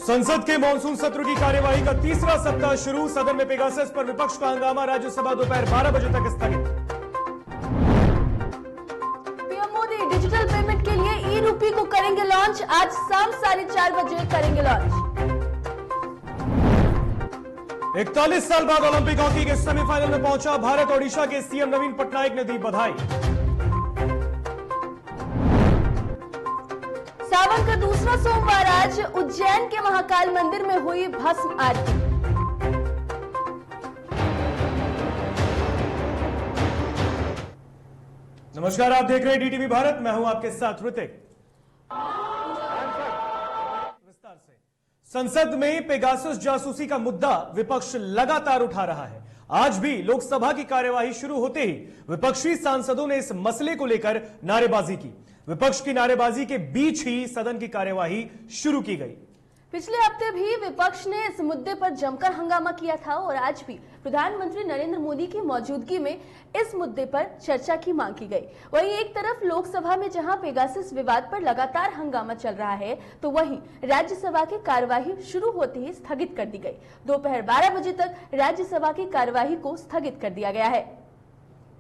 संसद के मानसून सत्र की कार्यवाही का तीसरा सप्ताह शुरू। सदन में पेगासस पर विपक्ष का हंगामा। राज्यसभा दोपहर 12 बजे तक स्थगित। पीएम मोदी डिजिटल पेमेंट के लिए ई रूपी को करेंगे लॉन्च। आज शाम 4:30 बजे करेंगे लॉन्च। 41 साल बाद ओलंपिक हॉकी के सेमीफाइनल में पहुंचा भारत। ओडिशा के सीएम नवीन पटनायक ने दी बधाई। सावन का दूसरा सोमवार आज उज्जैन के महाकाल मंदिर में हुई भस्म आरती। नमस्कार, आप देख रहे हैं डीटीवी भारत। मैं हूं आपके साथ ऋतिक। विस्तार से संसद में पेगासस जासूसी का मुद्दा विपक्ष लगातार उठा रहा है। आज भी लोकसभा की कार्यवाही शुरू होते ही विपक्षी सांसदों ने इस मसले को लेकर नारेबाजी की। विपक्ष की नारेबाजी के बीच ही सदन की कार्यवाही शुरू की गई। पिछले हफ्ते भी विपक्ष ने इस मुद्दे पर जमकर हंगामा किया था और आज भी प्रधानमंत्री नरेंद्र मोदी की मौजूदगी में इस मुद्दे पर चर्चा की मांग की गई। वहीं एक तरफ लोकसभा में जहां पेगासस विवाद पर लगातार हंगामा चल रहा है, तो वहीं राज्यसभा की कार्यवाही शुरू होते ही स्थगित कर दी गई। दोपहर 12 बजे तक राज्यसभा की कार्यवाही को स्थगित कर दिया गया है।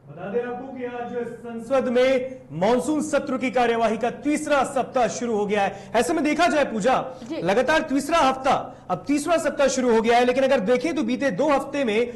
बता दें आपको कि आज संसद में मानसून सत्र की कार्यवाही का तीसरा सप्ताह शुरू हो गया है। ऐसे में देखा जाए पूजा, लगातार तीसरा हफ्ता, अब तीसरा सप्ताह शुरू हो गया है। लेकिन अगर देखें तो बीते 2 हफ्ते में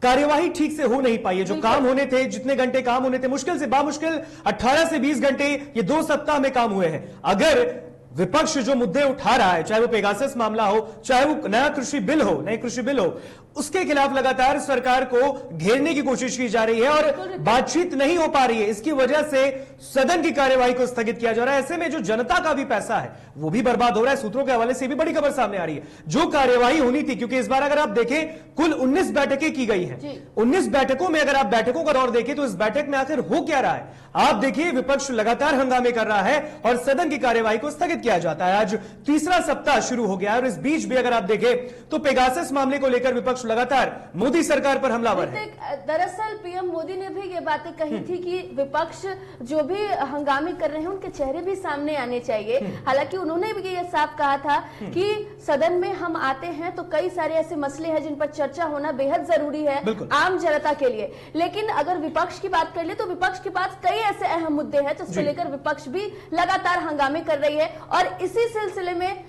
कार्यवाही ठीक से हो नहीं पाई है। जो काम होने थे, जितने घंटे काम होने थे, मुश्किल से बामुश्किल 18 से 20 घंटे ये 2 सप्ताह में काम हुए हैं। अगर विपक्ष जो मुद्दे उठा रहा है, चाहे वो पेगासस मामला हो, चाहे वो नया कृषि बिल हो, नए कृषि बिल हो, उसके खिलाफ लगातार सरकार को घेरने की कोशिश की जा रही है और बातचीत नहीं हो पा रही है। इसकी वजह से सदन की कार्यवाही को स्थगित किया जा रहा है। ऐसे में जो जनता का भी पैसा है वो भी बर्बाद हो रहा है। सूत्रों के हवाले से भी बड़ी खबर सामने आ रही है। जो कार्यवाही होनी थी, क्योंकि इस बार अगर आप देखें कुल 19 बैठकें की गई हैं। 19 बैठकों में अगर आप बैठकों का दौर देखें तो इस बैठक में आखिर हो क्या रहा है? आप देखिए, विपक्ष लगातार हंगामे कर रहा है और सदन की कार्यवाही को स्थगित किया जाता है। आज तीसरा सप्ताह शुरू हो गया है और इस बीच भी अगर आप देखें तो पेगासस मामले को लेकर विपक्ष लगातार मोदी सरकार पर हमलावर है। दरअसल पीएम मोदी ने भी ये बातें कही थी कि विपक्ष जो भी हंगामे कर रहे हैं उनके चेहरे भी सामने आने चाहिए। हालांकि उन्होंने भी ये साफ कहा था कि सदन में हम आते हैं तो कई सारे ऐसे मसले हैं जिन पर चर्चा होना बेहद जरूरी है आम जनता के लिए। लेकिन अगर विपक्ष की बात कर ले तो विपक्ष के पास कई ऐसे अहम मुद्दे हैं जिसको लेकर विपक्ष भी लगातार हंगामे कर रही है और इसी सिलसिले में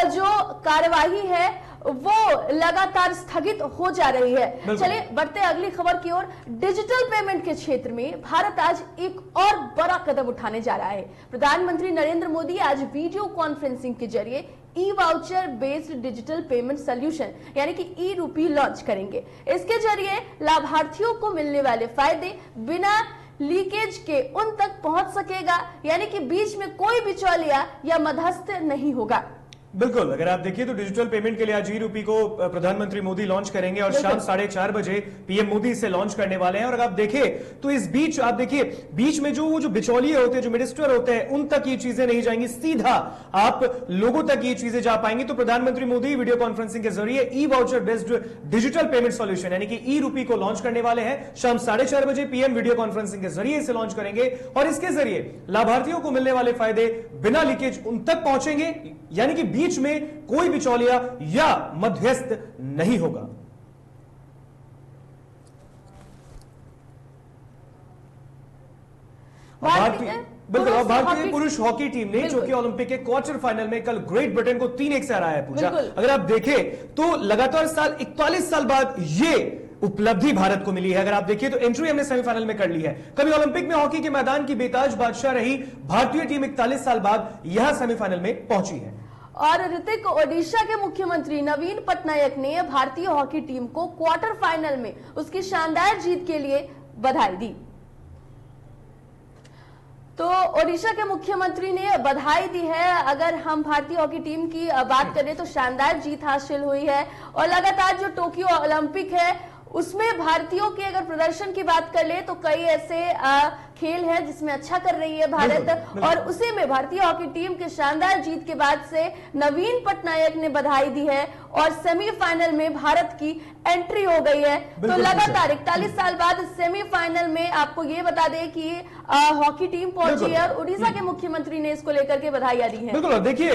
जो कार्यवाही है वो लगातार स्थगित हो जा रही है। चलिए बढ़ते अगली खबर की ओर। डिजिटल पेमेंट के क्षेत्र में भारत आज एक और बड़ा कदम उठाने जा रहा है। प्रधानमंत्री नरेंद्र मोदी आज वीडियो कॉन्फ्रेंसिंग के जरिए ई voucher based digital payment solution यानी कि ई रूपी लॉन्च करेंगे। इसके जरिए लाभार्थियों को मिलने वाले फायदे बिना लीकेज के उन तक पहुंच सकेगा, यानी कि बीच में कोई बिचौलिया या मध्यस्थ नहीं होगा। बिल्कुल, अगर आप देखिए तो डिजिटल पेमेंट के लिए आज ई रूपी को प्रधानमंत्री मोदी लॉन्च करेंगे और शाम 4:30 बजे पीएम मोदी इसे लॉन्च करने वाले हैं। और अगर आप देखें तो इस बीच आप देखिए बीच में जो बिचौलिए होते हैं, जो मिनिस्टर होते हैं, उन तक ये चीजें नहीं जाएंगी, सीधा आप लोगों तक ये चीजें जा पाएंगी। तो प्रधानमंत्री मोदी वीडियो कॉन्फ्रेंसिंग के जरिए ई voucher based digital payment solution यानी कि ई रूपी को लॉन्च करने वाले हैं। शाम 4:30 बजे पीएम वीडियो कॉन्फ्रेंसिंग के जरिए इसे लॉन्च करेंगे और इसके जरिए लाभार्थियों को मिलने वाले फायदे बिना लीकेज उन तक पहुंचेंगे, यानी कि बीच में कोई बिचौलिया या मध्यस्थ नहीं होगा। बिल्कुल, भारतीय पुरुष हॉकी टीम ने जो कि ओलंपिक के क्वार्टर फाइनल में कल ग्रेट ब्रिटेन को 3-1 से हराया है। पूजा, अगर आप देखें तो लगातार 41 साल बाद ये उपलब्धि भारत को मिली है। अगर आप देखिए तो एंट्री हमने सेमीफाइनल में कर ली है। कभी ओलंपिक में हॉकी के मैदान की बेताज बादशाह रही भारतीय टीम 41 साल बाद यहां सेमीफाइनल में पहुंची है। और ऋतिक, ओडिशा के मुख्यमंत्री नवीन पटनायक ने भारतीय हॉकी टीम को क्वार्टर फाइनल में उसकी शानदार जीत के लिए बधाई दी। तो ओडिशा के मुख्यमंत्री ने बधाई दी है। अगर हम भारतीय हॉकी टीम की बात करें तो शानदार जीत हासिल हुई है और लगातार जो टोक्यो ओलंपिक है उसमें भारतीयों के अगर प्रदर्शन की बात कर ले तो कई ऐसे खेल है जिसमें अच्छा कर रही है भारत और उसी में भारतीय हॉकी टीम के शानदार जीत के बाद से नवीन पटनायक ने बधाई दी है और सेमीफाइनल में भारत की एंट्री हो गई है। तो लगातार 41 साल बाद सेमीफाइनल में आपको ये बता दें कि हॉकी टीम पहुंची है और उड़ीसा के मुख्यमंत्री ने इसको लेकर के बधाइयां दी है। बिल्कुल, देखिए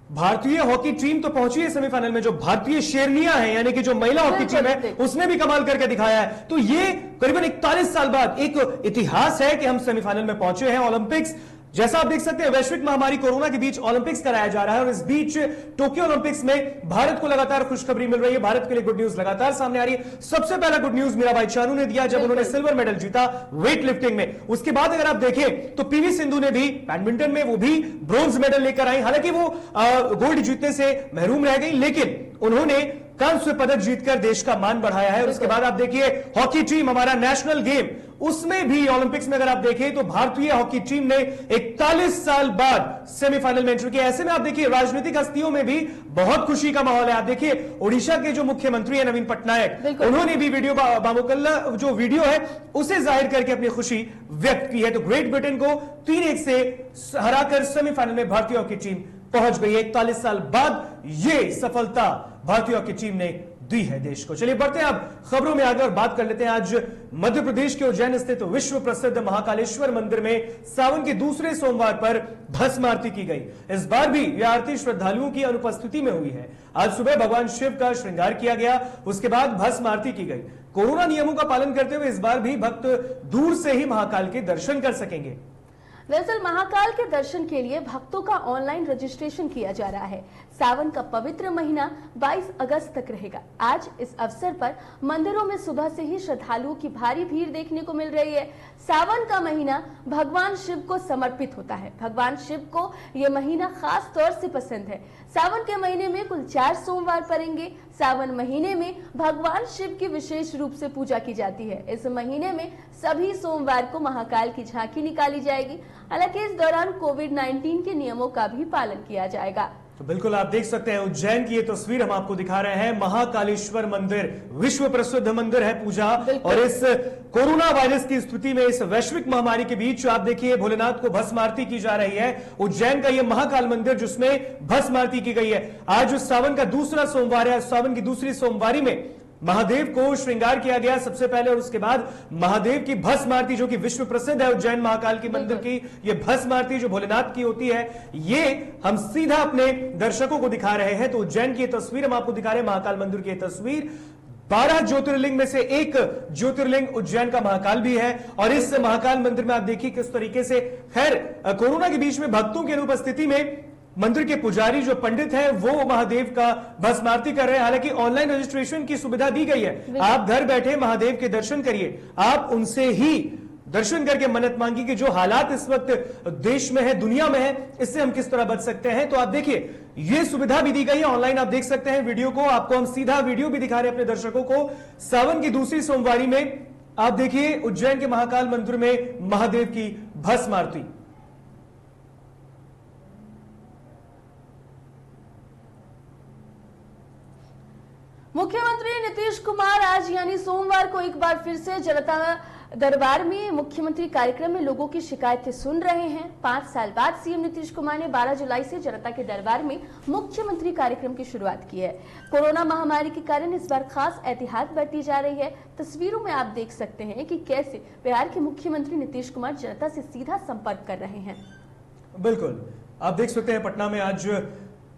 भारतीय हॉकी टीम तो पहुंची है सेमीफाइनल में। जो भारतीय शेरनियां हैं, यानी कि जो महिला हॉकी टीम है, उसने भी कमाल करके दिखाया है। तो ये करीबन 41 साल बाद एक इतिहास है कि हम सेमीफाइनल में पहुंचे हैं। ओलंपिक्स, जैसा आप देख सकते हैं, वैश्विक महामारी कोरोना के बीच ओलंपिक्स कराया जा रहा है और इस बीच टोक्यो ओलंपिक्स में भारत को लगातार खुशखबरी मिल रही है। भारत के लिए गुड न्यूज लगातार सामने आ रही है। सबसे पहला गुड न्यूज मीराबाई चानू ने दिया जब उन्होंने सिल्वर मेडल जीता वेट लिफ्टिंग में। उसके बाद अगर आप देखें तो पीवी सिंधु ने भी बैडमिंटन में वो भी ब्रॉन्ज मेडल लेकर आई। हालांकि वो गोल्ड जीतने से महरूम रह गई, लेकिन उन्होंने कांस्य पदक जीतकर देश का मान बढ़ाया है। उसके बाद आप देखिए हॉकी टीम, हमारा नेशनल गेम, उसमें भी ओलंपिक्स में अगर आप देखें तो भारतीय हॉकी टीम ने 41 साल बाद सेमीफाइनल में एंट्री किया। ऐसे में आप देखिए राजनीतिक हस्तियों में भी बहुत खुशी का माहौल है। आप देखिए ओडिशा के जो मुख्यमंत्री है नवीन पटनायक, उन्होंने भी वीडियो बामुकल्ला जो वीडियो है उसे जाहिर करके अपनी खुशी व्यक्त की है। तो ग्रेट ब्रिटेन को 3-1 से हराकर सेमीफाइनल में भारतीय हॉकी टीम पहुंच गई है। 41 साल बाद ये सफलता भारतीय हॉकी टीम ने दी है देश को। चलिए बढ़ते हैं अब खबरों में आगे और बात कर लेते हैं। आज मध्य प्रदेश के उज्जैन स्थित विश्व प्रसिद्ध महाकालेश्वर मंदिर में सावन के दूसरे सोमवार पर भस्म आरती की गई। इस बार भी यह आरती श्रद्धालुओं की अनुपस्थिति में हुई है। आज सुबह भगवान शिव का श्रृंगार किया गया, उसके बाद भस्म आरती की गई। कोरोना नियमों का पालन करते हुए इस बार भी भक्त दूर से ही महाकाल के दर्शन कर सकेंगे। दरअसल महाकाल के दर्शन के लिए भक्तों का ऑनलाइन रजिस्ट्रेशन किया जा रहा है। सावन का पवित्र महीना 22 अगस्त तक रहेगा। आज इस अवसर पर मंदिरों में सुबह से ही श्रद्धालुओं की भारी भीड़ देखने को मिल रही है। सावन का महीना भगवान शिव को समर्पित होता है। भगवान शिव को यह महीना खास तौर से पसंद है। सावन के महीने में कुल 4 सोमवार पड़ेंगे। सावन महीने में भगवान शिव की विशेष रूप से पूजा की जाती है। इस महीने में सभी सोमवार को महाकाल की झांकी निकाली जाएगी। हालांकि इस दौरान कोविड-19 के नियमों का भी पालन किया जाएगा। तो बिल्कुल आप देख सकते हैं उज्जैन की ये तस्वीर हम आपको दिखा रहे हैं। महाकालेश्वर मंदिर विश्व प्रसिद्ध मंदिर है पूजा, और इस कोरोना वायरस की स्थिति में, इस वैश्विक महामारी के बीच आप देखिए भोलेनाथ को भस्म आरती की जा रही है। उज्जैन का ये महाकाल मंदिर जिसमें भस्म आरती की गई है। आज सावन का दूसरा सोमवार है। सावन की दूसरी सोमवारी में महादेव को श्रृंगार किया गया सबसे पहले, और उसके बाद महादेव की भस्म आरती जो कि विश्व प्रसिद्ध है उज्जैन महाकाल की मंदिर की, ये भस्म आरती जो भोलेनाथ की होती है, ये हम सीधा अपने दर्शकों को दिखा रहे हैं। तो उज्जैन की तस्वीर हम आपको दिखा रहे हैं, महाकाल मंदिर की तस्वीर। 12 ज्योतिर्लिंग में से एक ज्योतिर्लिंग उज्जैन का महाकाल भी है। और इस महाकाल मंदिर में आप देखिए किस तरीके से, खैर कोरोना के बीच में भक्तों की अनुपस्थिति में मंदिर के पुजारी जो पंडित हैं वो महादेव का भस्म आरती कर रहे हैं। हालांकि ऑनलाइन रजिस्ट्रेशन की सुविधा दी गई है। आप घर बैठे महादेव के दर्शन करिए, आप उनसे ही दर्शन करके मन्नत मांगी कि जो हालात इस वक्त देश में है, दुनिया में है, इससे हम किस तरह बच सकते हैं। तो आप देखिए ये सुविधा भी दी गई है ऑनलाइन। आप देख सकते हैं वीडियो को, आपको हम सीधा वीडियो भी दिखा रहे हैं अपने दर्शकों को। सावन की दूसरी सोमवारी में आप देखिए उज्जैन के महाकाल मंदिर में महादेव की भस्म आरती। मुख्यमंत्री नीतीश कुमार आज यानी सोमवार को एक बार फिर से जनता दरबार में मुख्यमंत्री कार्यक्रम में लोगों की शिकायतें सुन रहे हैं। 5 साल बाद सीएम नीतीश कुमार ने 12 जुलाई से जनता के दरबार में मुख्यमंत्री कार्यक्रम की शुरुआत की है। कोरोना महामारी के कारण इस बार खास एहतियात बरती जा रही है। तस्वीरों में आप देख सकते हैं कि कैसे बिहार के मुख्यमंत्री नीतीश कुमार जनता से सीधा संपर्क कर रहे हैं। बिल्कुल आप देख सकते हैं पटना में आज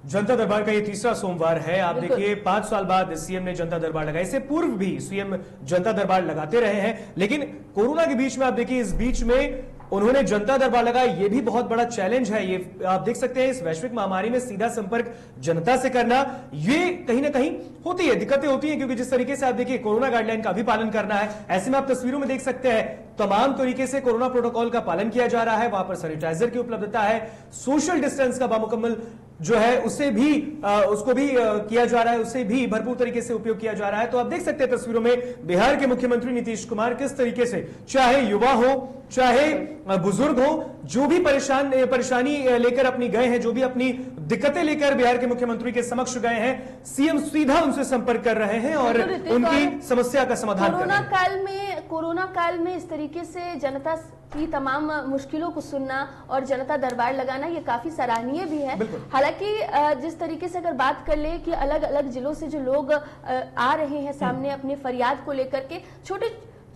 जनता दरबार का ये तीसरा सोमवार है। आप देखिए 5 साल बाद सीएम ने जनता दरबार लगाया। इससे पूर्व भी सीएम जनता दरबार लगाते रहे हैं, लेकिन कोरोना के बीच में आप देखिए इस बीच में उन्होंने जनता दरबार लगाया। ये भी बहुत बड़ा चैलेंज है। ये आप देख सकते हैं इस वैश्विक महामारी में सीधा संपर्क जनता से करना, ये कहीं ना कहीं होती है, दिक्कतें होती हैं, क्योंकि जिस तरीके से आप देखिए कोरोना गाइडलाइन का भी पालन करना है। ऐसे में आप तस्वीरों में देख सकते हैं तमाम तरीके से कोरोना प्रोटोकॉल का पालन किया जा रहा है। वहां पर सैनिटाइजर की उपलब्धता है, सोशल डिस्टेंस का बामुकम्मल जो है उसे भी उसको भी किया जा रहा है, उसे भी भरपूर तरीके से उपयोग किया जा रहा है। तो आप देख सकते हैं तस्वीरों में बिहार के मुख्यमंत्री नीतीश कुमार किस तरीके से, चाहे युवा हो चाहे बुजुर्ग हो, जो भी परेशानी लेकर अपनी गए हैं, जो भी अपनी दिक्कतें लेकर बिहार के मुख्यमंत्री के समक्ष गए हैं, सीएम सीधा उनसे संपर्क कर रहे हैं और उनकी समस्या का समाधान कर रहे हैं। कोरोना काल में इस तरीके से जनता की तमाम मुश्किलों को सुनना और जनता दरबार लगाना ये काफी सराहनीय भी है। हालांकि जिस तरीके से अगर बात कर ले कि अलग अलग जिलों से जो लोग आ रहे हैं सामने अपने फरियाद को लेकर के,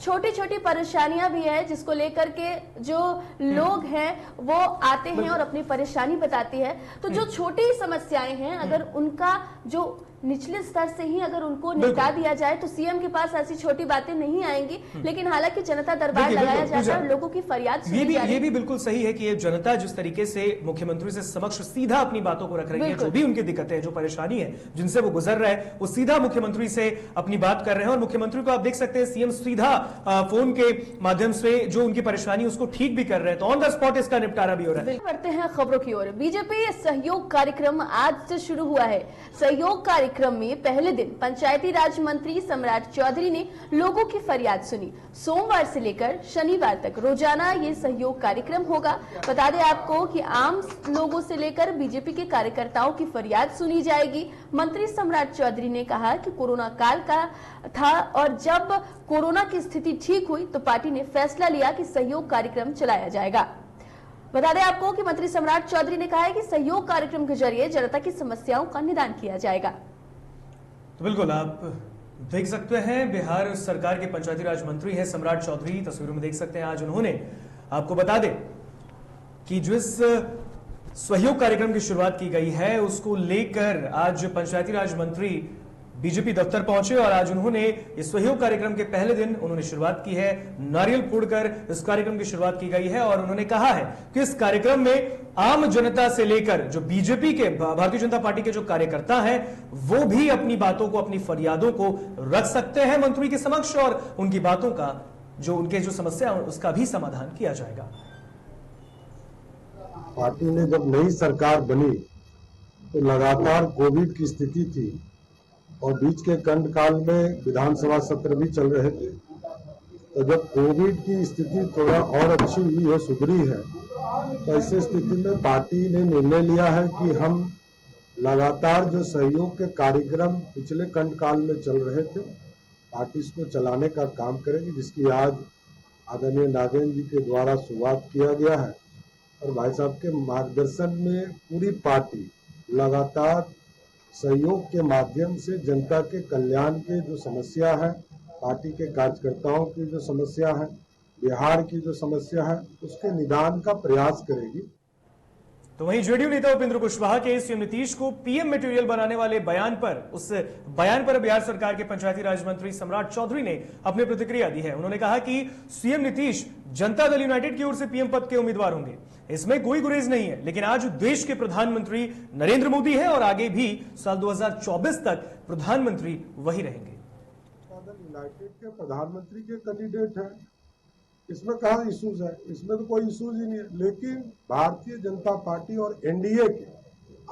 छोटी छोटी परेशानियां भी है जिसको लेकर के जो लोग हैं वो आते हैं और अपनी परेशानी बताती है। तो जो छोटी समस्याएं हैं अगर उनका जो निचले स्तर से ही अगर उनको निपटा दिया जाए तो सीएम के पास ऐसी छोटी बातें नहीं आएंगी। लेकिन हालांकि जनता दरबार लगाया जाता है और लोगों की फरियाद सुनी जा रही है। ये भी बिल्कुल सही है कि ये जनता जिस तरीके से मुख्यमंत्री से समक्ष सीधा अपनी बातों को रख रही है, जो भी उनकी दिक्कतें हैं, जो परेशानी है जिनसे वो गुजर रहे हैं, वो सीधा मुख्यमंत्री से अपनी बात कर रहे हैं। और मुख्यमंत्री को आप देख सकते हैं सीएम सीधा फोन के माध्यम से जो उनकी परेशानी उसको ठीक भी कर रहे हैं, तो ऑन द स्पॉट इसका निपटारा भी हो रहा है। बढ़ते हैं खबरों की ओर। बीजेपी सहयोग कार्यक्रम आज से शुरू हुआ है। सहयोग कार्यक्रम में पहले दिन पंचायती राज मंत्री सम्राट चौधरी ने लोगों की फरियाद सुनी। सोमवार से लेकर शनिवार तक रोजाना ये सहयोग कार्यक्रम होगा। बता दें आपको कि आम लोगों से लेकर बीजेपी के कार्यकर्ताओं की फरियाद सुनी जाएगी। मंत्री सम्राट चौधरी ने कहा कि कोरोना काल का था और जब कोरोना की स्थिति ठीक हुई तो पार्टी ने फैसला लिया कि सहयोग कार्यक्रम चलाया जाएगा। बता दें आपको कि मंत्री सम्राट चौधरी ने कहा है कि सहयोग कार्यक्रम के जरिए जनता की समस्याओं का निदान किया जाएगा। तो बिल्कुल आप देख सकते हैं बिहार सरकार के पंचायती राज मंत्री हैं सम्राट चौधरी, तस्वीरों में देख सकते हैं। आज उन्होंने आपको बता दें कि जिस सहयोग कार्यक्रम की शुरुआत की गई है उसको लेकर आज पंचायती राज मंत्री बीजेपी दफ्तर पहुंचे और आज उन्होंने इस सहयोग कार्यक्रम के पहले दिन उन्होंने शुरुआत की है। नारियल फोड़कर इस कार्यक्रम की शुरुआत की गई है और उन्होंने कहा है कि इस कार्यक्रम में आम जनता से लेकर जो बीजेपी के भारतीय जनता पार्टी के जो कार्यकर्ता हैं वो भी अपनी बातों को, अपनी फरियादों को रख सकते हैं मंत्री के समक्ष और उनकी बातों का जो उनके जो समस्या है उसका भी समाधान किया जाएगा। पार्टी ने जब नई सरकार बनी तो लगातार कोविड की स्थिति थी और बीच के कंट काल में विधानसभा सत्र भी चल रहे थे। तो जब कोविड की स्थिति थोड़ा और अच्छी हुई है, सुधरी है, तो ऐसी स्थिति में पार्टी ने निर्णय लिया है कि हम लगातार जो सहयोग के कार्यक्रम पिछले कंट काल में चल रहे थे पार्टी इसको चलाने का काम करेगी, जिसकी आज आदरणीय नागेंद्र जी के द्वारा शुरुआत किया गया है। और भाई साहब के मार्गदर्शन में पूरी पार्टी लगातार सहयोग के माध्यम से जनता के कल्याण के जो समस्या है, पार्टी के कार्यकर्ताओं की जो समस्या है, बिहार की जो समस्या है, उसके निदान का प्रयास करेगी। तो वहीं जेडीयू नेता उपेंद्र कुशवाहा के सीएम नीतीश को पीएम मटेरियल बनाने वाले बयान पर बिहार सरकार के पंचायती राज मंत्री सम्राट चौधरी ने अपनी प्रतिक्रिया दी है। उन्होंने कहा कि सीएम नीतीश जनता दल यूनाइटेड की ओर से पीएम पद के उम्मीदवार होंगे, इसमें कोई गुरेज नहीं है। लेकिन आज देश के प्रधानमंत्री नरेंद्र मोदी है और आगे भी साल 2024 तक प्रधानमंत्री वही रहेंगे। यूनाइटेड के प्रधानमंत्री के कैंडिडेट हैं, इसमें कहाँ इश्यूज है? इसमें तो कोई इश्यूज ही नहीं है। लेकिन भारतीय जनता पार्टी और एनडीए के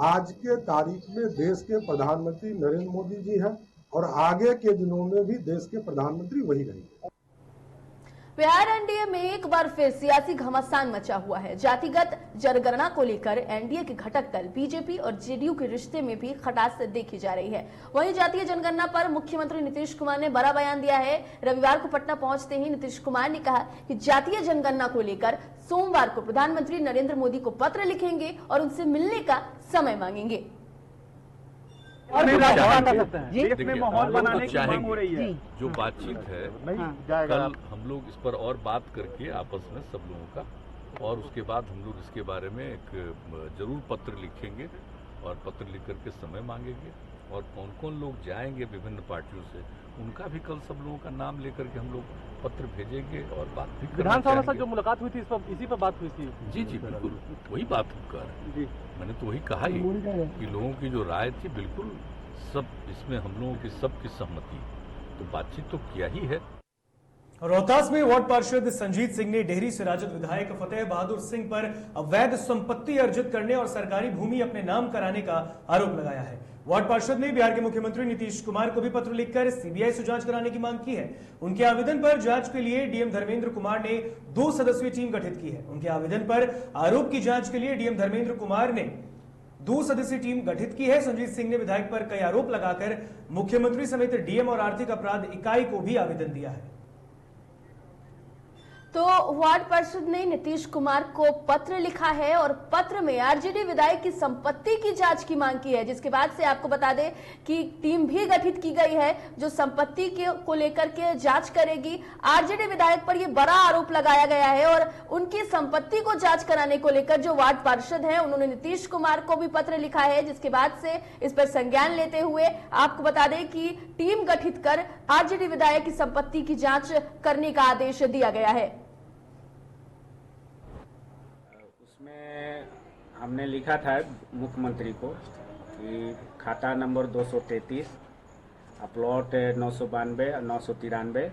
आज के तारीख में देश के प्रधानमंत्री नरेंद्र मोदी जी हैं और आगे के दिनों में भी देश के प्रधानमंत्री वही रहेंगे। बिहार एनडीए में एक बार फिर सियासी घमासान मचा हुआ है। जातिगत जनगणना को लेकर एनडीए के घटक दल बीजेपी और जेडीयू के रिश्ते में भी खटास देखी जा रही है। वहीं जातीय जनगणना पर मुख्यमंत्री नीतीश कुमार ने बड़ा बयान दिया है। रविवार को पटना पहुंचते ही नीतीश कुमार ने कहा कि जातीय जनगणना को लेकर सोमवार को प्रधानमंत्री नरेंद्र मोदी को पत्र लिखेंगे और उनसे मिलने का समय मांगेंगे। और देश में माहौल बनाने की मांग हो रही है। जो बातचीत है कल हम लोग इस पर और बात करके आपस में सब लोगों का, और उसके बाद हम लोग इसके बारे में एक जरूर पत्र लिखेंगे और पत्र लिख करके समय मांगेंगे। और कौन कौन लोग जाएंगे विभिन्न पार्टियों से उनका भी कल सब लोगों का नाम लेकर के हम लोग पत्र भेजेंगे और बात भी विधानसभा में जो मुलाकात हुई थी इसी पर बात हुई थी। जी जी बिल्कुल वही बात हम कर रहे हैं। मैंने तो वही कहा ही कि लोगों की जो राय थी बिल्कुल सब इसमें हम लोगों की सबकी सहमति, तो बातचीत तो किया ही है। रोहतास में वार्ड पार्षद संजीत सिंह ने डेहरी से राजद विधायक फतेह बहादुर सिंह पर अवैध संपत्ति अर्जित करने और सरकारी भूमि अपने नाम कराने का आरोप लगाया है। वार्ड पार्षद ने बिहार के मुख्यमंत्री नीतीश कुमार को भी पत्र लिखकर सीबीआई से जांच कराने की मांग की है। उनके आवेदन पर जांच के लिए डीएम धर्मेंद्र कुमार ने 2 सदस्यीय टीम गठित की है। उनके आवेदन पर आरोप की जांच के लिए डीएम धर्मेंद्र कुमार ने 2 सदस्यीय टीम गठित की है। संजीत सिंह ने विधायक पर कई आरोप लगाकर मुख्यमंत्री समेत डीएम और आर्थिक अपराध इकाई को भी आवेदन दिया है। तो वार्ड पार्षद ने नीतीश कुमार को पत्र लिखा है और पत्र में आरजेडी विधायक की संपत्ति की जांच की मांग की है, जिसके बाद से आपको बता दें कि टीम भी गठित की गई है जो संपत्ति को लेकर के जांच करेगी। आरजेडी विधायक पर यह बड़ा आरोप लगाया गया है और उनकी संपत्ति को जांच कराने को लेकर जो वार्ड पार्षद हैं उन्होंने नीतीश कुमार को भी पत्र लिखा है, जिसके बाद से इस पर संज्ञान लेते हुए आपको बता दें कि टीम गठित कर आरजेडी विधायक की संपत्ति की जांच करने का आदेश दिया गया है। उसमें हमने लिखा था मुख्यमंत्री को कि खाता नंबर 233 प्लॉट 992 और 993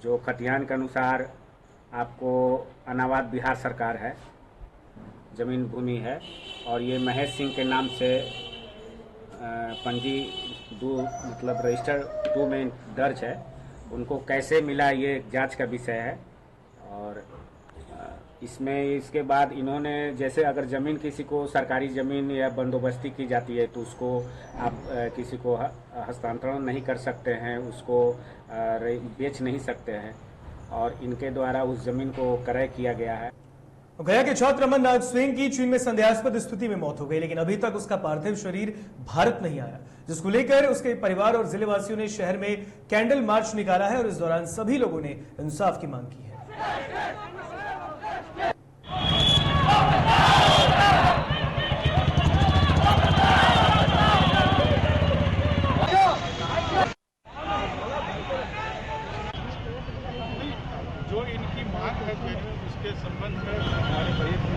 जो खतियान के अनुसार आपको अनावाद बिहार सरकार है, जमीन भूमि है और ये महेश सिंह के नाम से पंजी मतलब रजिस्टर 2 में दर्ज है, उनको कैसे मिला ये जांच का विषय है। और इसमें इसके बाद इन्होंने जैसे अगर ज़मीन किसी को सरकारी ज़मीन या बंदोबस्ती की जाती है तो उसको आप किसी को हस्तांतरण नहीं कर सकते हैं, उसको बेच नहीं सकते हैं और इनके द्वारा उस ज़मीन को क्रय किया गया है। गया के छात्र अमरनाथ सिंह की चीन में संदेहास्पद स्थिति में मौत हो गई, लेकिन अभी तक उसका पार्थिव शरीर भारत नहीं आया, जिसको लेकर उसके परिवार और जिलेवासियों ने शहर में कैंडल मार्च निकाला है और इस दौरान सभी लोगों ने इंसाफ की मांग की है। जो इनकी मांग है इसके संबंध में हमारे बड़े से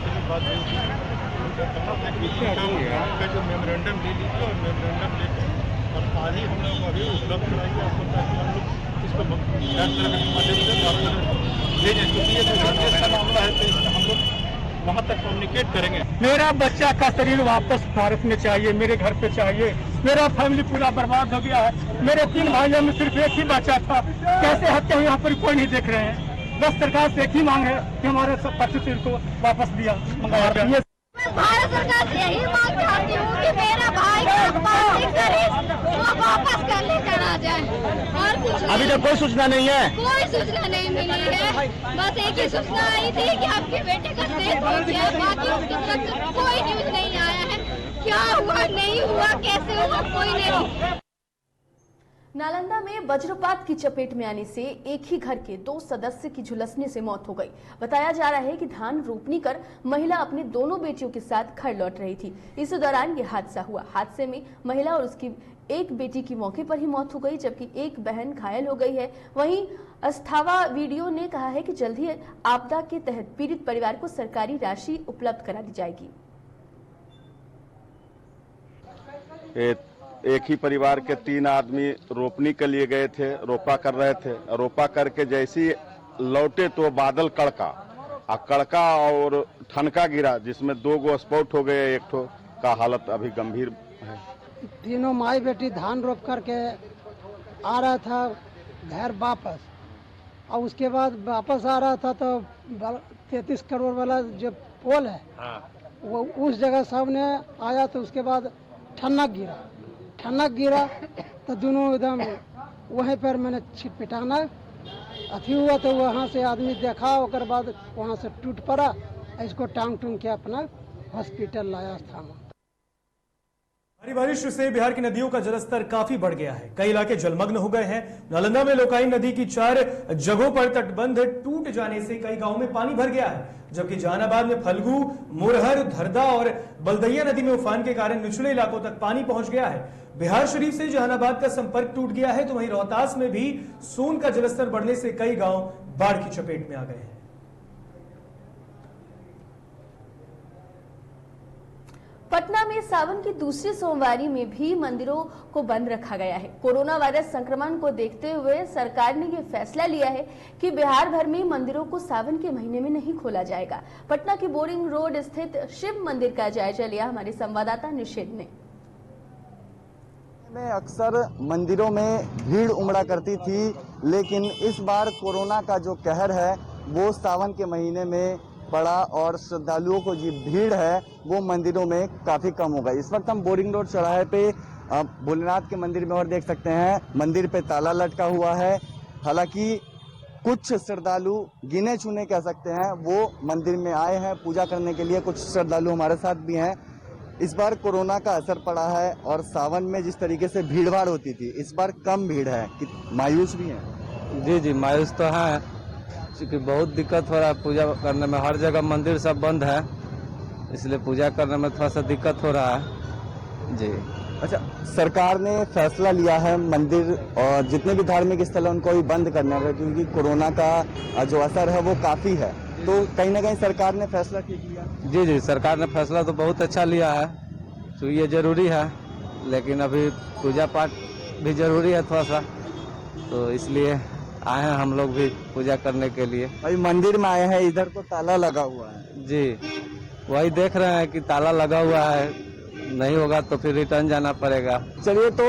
भी बात हुई थी, उनका कहना था कि इनका जो मेमोरेंडम ले लीजिए और मेमोरेंडम लेकर और आज ही हम लोग अभी उपलब्ध कराइए आपको, ताकि हम लोग इसको डॉक्टर के माध्यम से आपको भेजें, क्योंकि ये देश का मामला है तो इसमें हम लोग वहाँ तक कम्युनिकेट करेंगे। मेरा बच्चा का शरीर वापस भारत में चाहिए, मेरे घर पे चाहिए। मेरा फैमिली पूरा बर्बाद हो गया है। मेरे 3 भाइयों में सिर्फ एक ही बच्चा था, कैसे हत्या हुई यहाँ पर कोई नहीं देख रहे हैं। बस सरकार से एक ही मांग है कि हमारे सब 25 को वापस दिया मंगवा दिया। भारत सरकार से यही मांग चाहती हूँ कि मेरा भाई वो वापस कर लेकर आ जाए और कुछ अभी तक कोई सूचना नहीं है, कोई सूचना नहीं मिली है। बस एक ही सूचना आई थी कि आपके बेटे का डेथ हो गया, बाकी उसकी तरफ से कोई न्यूज नहीं आया है। क्या हुआ नहीं हुआ कैसे हुआ कोई नहीं। नालंदा में वज्रपात की चपेट में आने से एक ही घर के 2 सदस्य की झुलसने से मौत हो गई। बताया जा रहा है कि धान रोपनी कर महिला अपने दोनों बेटियों के साथ घर लौट रही थी। इस दौरान ये हादसा हुआ। हादसे में महिला और उसकी एक बेटी की मौके पर ही मौत हो गई, जबकि एक बहन घायल हो गई है। वहीं अस्थावा वीडियो ने कहा है कि जल्द ही आपदा के तहत पीड़ित परिवार को सरकारी राशि उपलब्ध करा दी जाएगी। एक ही परिवार के 3 आदमी रोपनी के लिए गए थे, रोपा कर रहे थे। रोपा करके जैसी लौटे तो बादल कड़का और ठनका गिरा, जिसमें 2 गो स्पॉट हो गए, एक ठो का हालत अभी गंभीर है। तीनों माई बेटी धान रोप करके आ रहा था घर वापस, और उसके बाद वापस आ रहा था तो 33 करोड़ वाला जो पोल है वो उस जगह सामने आया, तो उसके बाद ठनक गिरा तो दोनों एकदम वहीं पर मैंने छिटपिटाना अथी हुआ, तो वहाँ से आदमी देखा, उसके बाद वहाँ से टूट पड़ा। इसको टांग टूंग के अपना हॉस्पिटल लाया था। भारी बारिश से बिहार की नदियों का जलस्तर काफी बढ़ गया है। कई इलाके जलमग्न हो गए हैं। नालंदा में लोकाई नदी की 4 जगहों पर तटबंध टूट जाने से कई गांवों में पानी भर गया है, जबकि जहानाबाद में फल्गु, मोरहर, धरदा और बलदैया नदी में उफान के कारण निचले इलाकों तक पानी पहुंच गया है। बिहार शरीफ से जहानाबाद का संपर्क टूट गया है, तो वहीं रोहतास में भी सोन का जलस्तर बढ़ने से कई गांव बाढ़ की चपेट में आ गए हैं। पटना में सावन की दूसरी सोमवारी में भी मंदिरों को बंद रखा गया है। कोरोना वायरस संक्रमण को देखते हुए सरकार ने यह फैसला लिया है कि बिहार भर में मंदिरों को सावन के महीने में नहीं खोला जाएगा। पटना के बोरिंग रोड स्थित शिव मंदिर का जायजा लिया हमारे संवाददाता निषेध ने। अक्सर मंदिरों में भीड़ उमड़ा करती थी, लेकिन इस बार कोरोना का जो कहर है वो सावन के महीने में पड़ा और श्रद्धालुओं को जो भीड़ है वो मंदिरों में काफी कम हो गई। इस वक्त हम बोरिंग रोड चौराहे पे भोलेनाथ के मंदिर में और देख सकते हैं मंदिर पे ताला लटका हुआ है। हालांकि कुछ श्रद्धालु गिने चुने कह सकते हैं वो मंदिर में आए हैं पूजा करने के लिए। कुछ श्रद्धालु हमारे साथ भी हैं। इस बार कोरोना का असर पड़ा है और सावन में जिस तरीके से भीड़ भाड़ होती थी इस बार कम भीड़ है। मायूस भी हैं? जी जी मायूस तो है, क्योंकि बहुत दिक्कत हो रहा है पूजा करने में। हर जगह मंदिर सब बंद है, इसलिए पूजा करने में थोड़ा सा दिक्कत हो रहा है जी। अच्छा, सरकार ने फैसला लिया है मंदिर और जितने भी धार्मिक स्थल हैं उनको भी बंद करने का, क्योंकि कोरोना का जो असर है वो काफ़ी है। तो कहीं ना कहीं सरकार ने फैसला ठीक लिया। जी जी सरकार ने फैसला तो बहुत अच्छा लिया है, तो ये जरूरी है, लेकिन अभी पूजा पाठ भी जरूरी है थोड़ा सा, तो इसलिए आए हैं हम लोग भी पूजा करने के लिए। भाई मंदिर में आए हैं, इधर तो ताला लगा हुआ है। जी वही देख रहे हैं कि ताला लगा हुआ है, नहीं होगा तो फिर रिटर्न जाना पड़ेगा। चलिए, तो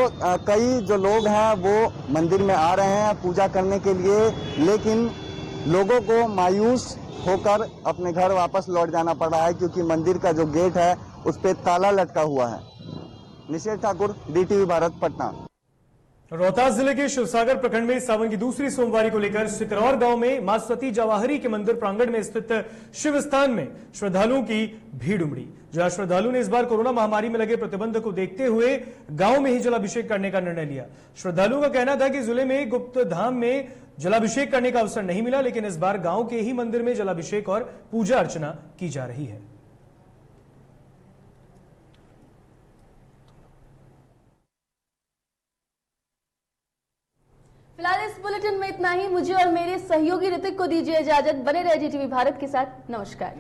कई जो लोग हैं वो मंदिर में आ रहे हैं पूजा करने के लिए, लेकिन लोगों को मायूस होकर अपने घर वापस लौट जाना पड़ रहा है, क्योंकि मंदिर का जो गेट है उस पर ताला लटका हुआ है। निषेध ठाकुर, DTV भारत, पटना। रोहतास जिले के शिवसागर प्रखंड में सावन की दूसरी सोमवारी को लेकर सिकरौर गांव में मां सती जवाहरी के मंदिर प्रांगण में स्थित शिव स्थान में श्रद्धालुओं की भीड़ उमड़ी। जहां श्रद्धालुओं ने इस बार कोरोना महामारी में लगे प्रतिबंध को देखते हुए गांव में ही जलाभिषेक करने का निर्णय लिया। श्रद्धालुओं का कहना था कि जिले में गुप्त धाम में जलाभिषेक करने का अवसर नहीं मिला, लेकिन इस बार गांव के ही मंदिर में जलाभिषेक और पूजा अर्चना की जा रही है। फिलहाल इस बुलेटिन में इतना ही। मुझे और मेरे सहयोगी ऋतिक को दीजिए इजाजत। बने रहिए DTV भारत के साथ। नमस्कार।